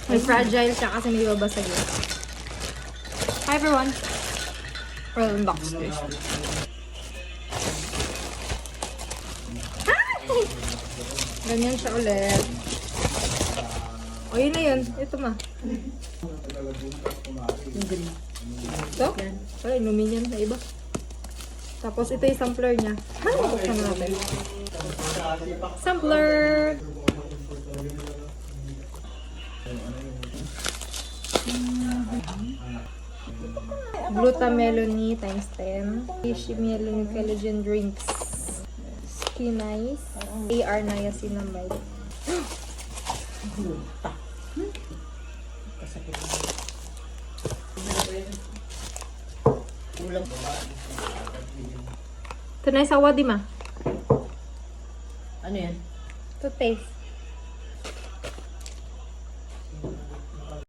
May fragile siya kasi may babasag yun. Hi everyone! Well, unbox this. Ganyan siya ulit. O, yun na yun. Ito ma. Ito? Wala, inumin yan sa iba. Tapos ito yung sampler niya. Buksan natin. Sampler! Glutamelony times 10. Fishimelony collagen drinks. Skin Nice. AR niacinamide. Ito na yung sawa, di ma? Ano yan? To taste.